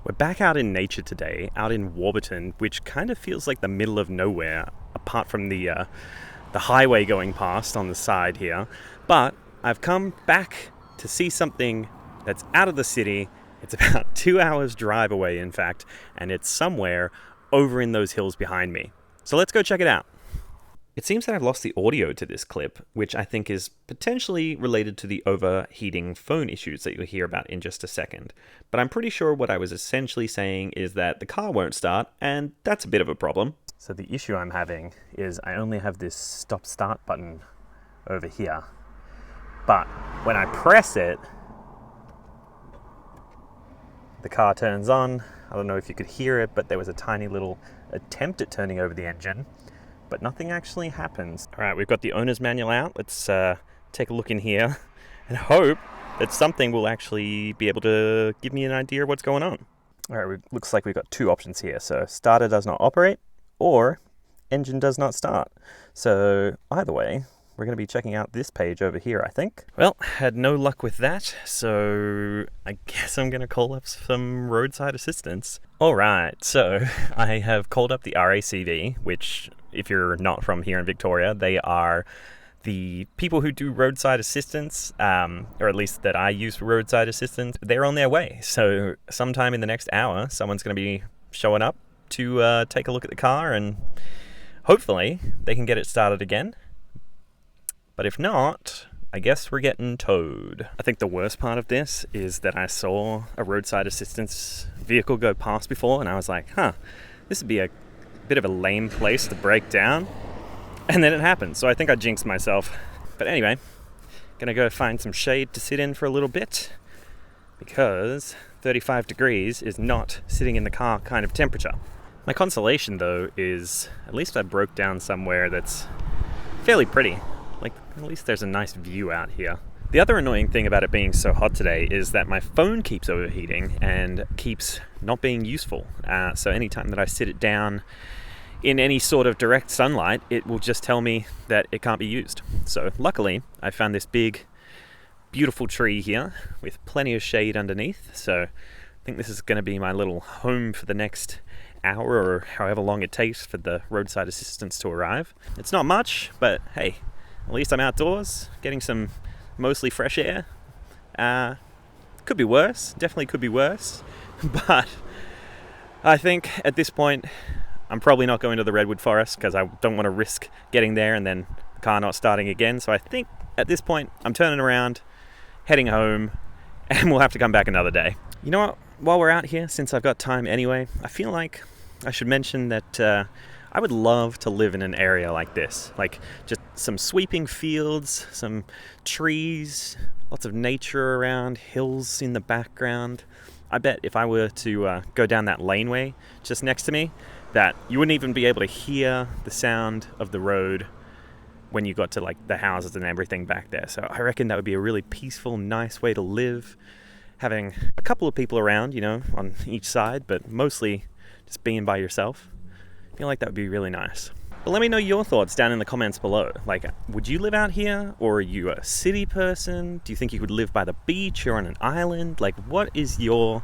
We're back out in nature today, out in Warburton, which kind of feels like the middle of nowhere, apart from the highway going past on the side here. But I've come back to see something that's out of the city. It's about 2 hours drive away, in fact, and it's somewhere over in those hills behind me. So let's go check it out. It seems that I've lost the audio to this clip, which I think is potentially related to the overheating phone issues that you'll hear about in just a second. But I'm pretty sure what I was essentially saying is that the car won't start, and that's a bit of a problem. So the issue I'm having is I only have this stop-start button over here. But when I press it, the car turns on. I don't know if you could hear it, but there was a tiny little attempt at turning over the engine. But nothing actually happens. All right, we've got the owner's manual out. Let's take a look in here and hope that something will actually be able to give me an idea of what's going on. All right, looks like we've got two options here. So starter does not operate or engine does not start. So either way, we're going to be checking out this page over here, I think. Well, had no luck with that, so I guess I'm going to call up some roadside assistance. All right, so I have called up the RACV, which, if you're not from here in Victoria, they are the people who do roadside assistance, or at least that I use for roadside assistance. They're on their way, so sometime in the next hour, someone's going to be showing up to take a look at the car, and hopefully they can get it started again. But if not, I guess we're getting towed. I think the worst part of this is that I saw a roadside assistance vehicle go past before, and I was like, this would be a bit of a lame place to break down. And then it happened, so I think I jinxed myself. But anyway, gonna go find some shade to sit in for a little bit, because 35 degrees is not sitting in the car kind of temperature. My consolation, though, is at least I broke down somewhere that's fairly pretty. Like, at least there's a nice view out here. The other annoying thing about it being so hot today is that my phone keeps overheating and keeps not being useful. So anytime that I sit it down in any sort of direct sunlight, it will just tell me that it can't be used. So luckily, I found this big, beautiful tree here with plenty of shade underneath. So I think this is going to be my little home for the next hour or however long it takes for the roadside assistance to arrive. It's not much, but hey, at least I'm outdoors, getting some mostly fresh air. Could be worse, definitely could be worse. But I think at this point, I'm probably not going to the redwood forest because I don't want to risk getting there and then the car not starting again. So I think at this point, I'm turning around, heading home, and we'll have to come back another day. You know what? While we're out here, since I've got time anyway, I feel like I should mention that I would love to live in an area like this, like just some sweeping fields, some trees, lots of nature around, hills in the background. I bet if I were to go down that laneway just next to me, that you wouldn't even be able to hear the sound of the road when you got to like the houses and everything back there. So I reckon that would be a really peaceful, nice way to live, having a couple of people around, you know, on each side, but mostly just being by yourself. I feel like that would be really nice. But let me know your thoughts down in the comments below. Like, would you live out here, or are you a city person? Do you think you could live by the beach or on an island? Like, what is your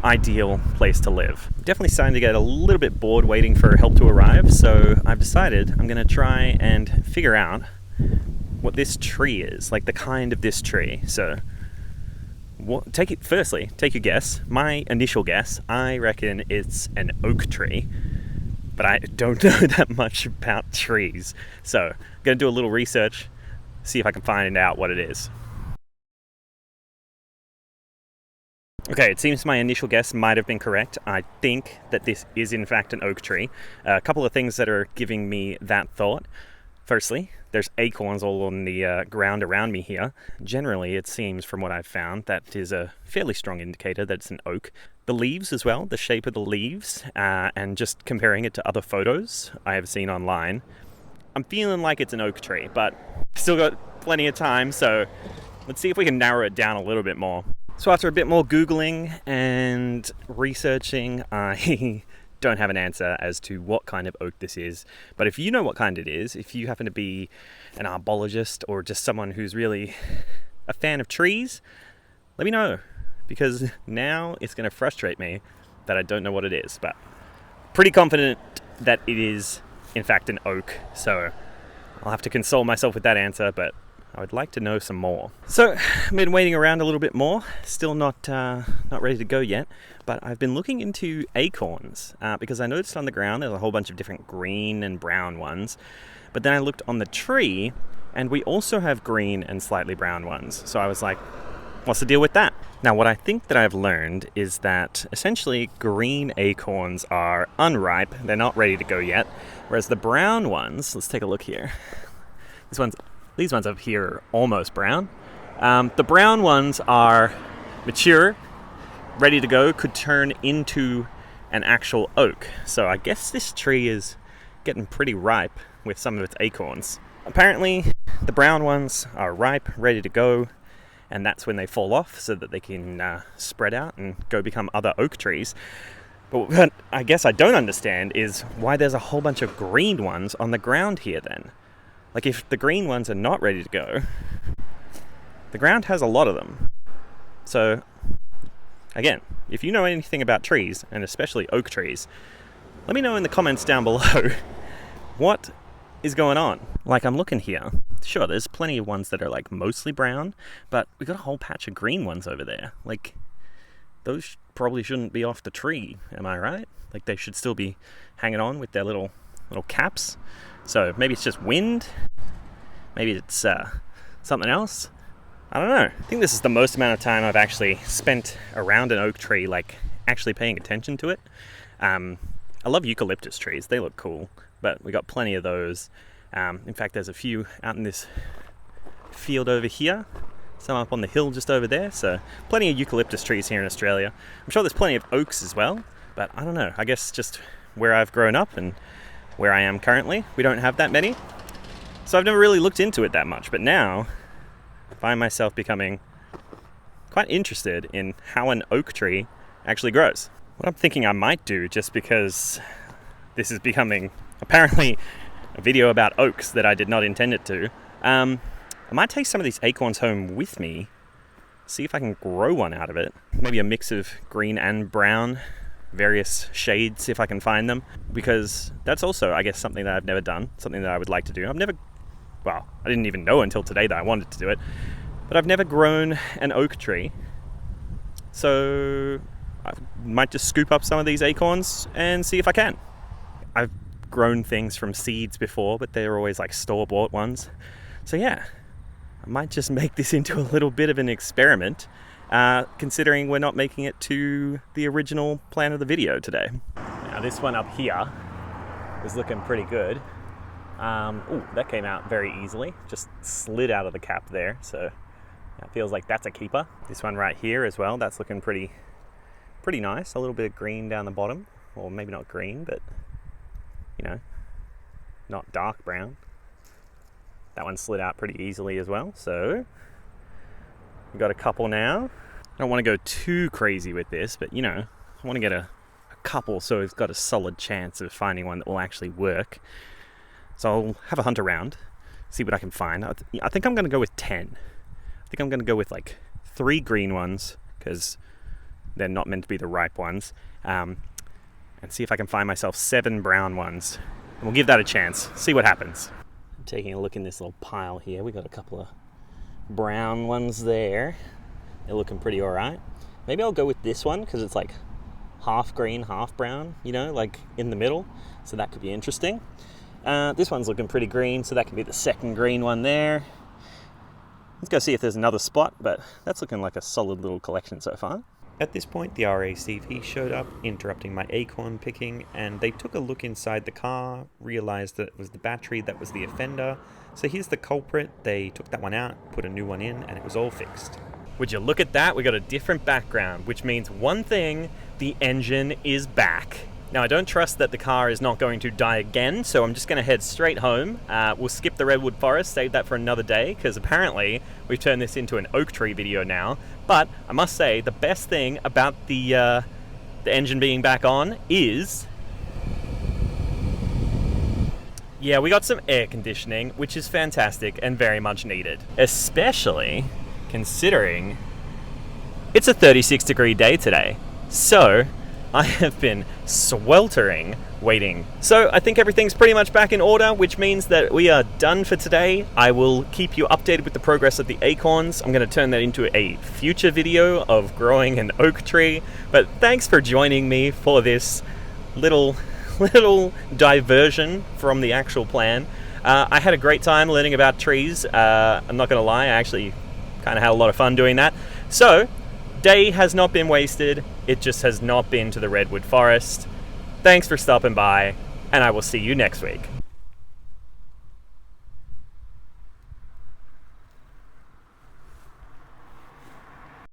ideal place to live? I'm definitely starting to get a little bit bored waiting for help to arrive, so I've decided I'm gonna try and figure out what this tree is, like the kind of this tree. So take your guess. My initial guess, I reckon it's an oak tree. But I don't know that much about trees. So I'm going to do a little research, see if I can find out what it is. Okay, it seems my initial guess might have been correct. I think that this is in fact an oak tree. A couple of things that are giving me that thought. Firstly, there's acorns all on the ground around me here. Generally, it seems from what I've found, that is a fairly strong indicator that it's an oak. The leaves as well, the shape of the leaves, and just comparing it to other photos I have seen online, I'm feeling like it's an oak tree, but still got plenty of time, so let's see if we can narrow it down a little bit more. So after a bit more Googling and researching, I don't have an answer as to what kind of oak this is. But if you know what kind it is, if you happen to be an arbologist or just someone who's really a fan of trees, let me know. Because now it's going to frustrate me that I don't know what it is, but pretty confident that it is in fact an oak. So I'll have to console myself with that answer, but I would like to know some more. So I've been waiting around a little bit more, still not ready to go yet, but I've been looking into acorns because I noticed on the ground there's a whole bunch of different green and brown ones, but then I looked on the tree and we also have green and slightly brown ones. So I was like, what's the deal with that? Now, what I think that I've learned is that essentially green acorns are unripe, they're not ready to go yet, whereas the brown ones, let's take a look here. These ones up here are almost brown. The brown ones are mature, ready to go, could turn into an actual oak. So I guess this tree is getting pretty ripe with some of its acorns. Apparently, the brown ones are ripe, ready to go, and that's when they fall off so that they can spread out and go become other oak trees. But what I guess I don't understand is why there's a whole bunch of green ones on the ground here then. Like, if the green ones are not ready to go, the ground has a lot of them. So, again, if you know anything about trees, and especially oak trees, let me know in the comments down below what is going on. Like, I'm looking here. Sure, there's plenty of ones that are like mostly brown, but we got a whole patch of green ones over there. Like, those probably shouldn't be off the tree, am I right? Like, they should still be hanging on with their little caps. So maybe it's just wind, maybe it's something else. I don't know. I think this is the most amount of time I've actually spent around an oak tree, like actually paying attention to it. I love eucalyptus trees, they look cool, but we got plenty of those. In fact, there's a few out in this field over here, some up on the hill just over there, so plenty of eucalyptus trees here in Australia. I'm sure there's plenty of oaks as well, but I don't know, I guess just where I've grown up and where I am currently, we don't have that many. So I've never really looked into it that much, but now I find myself becoming quite interested in how an oak tree actually grows. What I'm thinking I might do, just because this is becoming apparently a video about oaks that I did not intend it to, I might take some of these acorns home with me, see if I can grow one out of it. Maybe a mix of green and brown, various shades if I can find them, because that's also, I guess, something that I've never done, something that I would like to do. I didn't even know until today that I wanted to do it, but I've never grown an oak tree. So I might just scoop up some of these acorns and see if I can. I've grown things from seeds before, but they're always like store-bought ones. So yeah, I might just make this into a little bit of an experiment, considering we're not making it to the original plan of the video today. Now this one up here is looking pretty good. Ooh, that came out very easily, just slid out of the cap there, so it feels like that's a keeper. This one right here as well, that's looking pretty nice. A little bit of green down the bottom, or maybe not green, but you know, not dark brown. That one slid out pretty easily as well, so we've got a couple now. I don't want to go too crazy with this, but you know, I want to get a couple so we've got a solid chance of finding one that will actually work. So I'll have a hunt around, see what I can find. I think I'm going to go with 10. I think I'm going to go with like 3 green ones, because they're not meant to be the ripe ones, and see if I can find myself 7 brown ones. And we'll give that a chance, see what happens. I'm taking a look in this little pile here. We got a couple of brown ones there. They're looking pretty alright. Maybe I'll go with this one because it's like half green, half brown, you know, like in the middle. So that could be interesting. This one's looking pretty green, so that can be the second green one there. Let's go see if there's another spot, but that's looking like a solid little collection so far. At this point, the RACV showed up, interrupting my acorn picking, and they took a look inside the car, realized that it was the battery that was the offender. So here's the culprit. They took that one out, put a new one in, and it was all fixed. Would you look at that? We got a different background, which means one thing: the engine is back. Now, I don't trust that the car is not going to die again, so I'm just going to head straight home. We'll skip the redwood forest, save that for another day, because apparently we've turned this into an oak tree video now. But I must say, the best thing about the engine being back on is, yeah, we got some air conditioning, which is fantastic and very much needed, especially considering it's a 36-degree day today. So I have been sweltering waiting. So I think everything's pretty much back in order, which means that we are done for today. I will keep you updated with the progress of the acorns. I'm going to turn that into a future video of growing an oak tree. But thanks for joining me for this little diversion from the actual plan. I had a great time learning about trees. I'm not going to lie, I actually kind of had a lot of fun doing that. So, day has not been wasted. It just has not been to the redwood forest. Thanks for stopping by, and I will see you next week.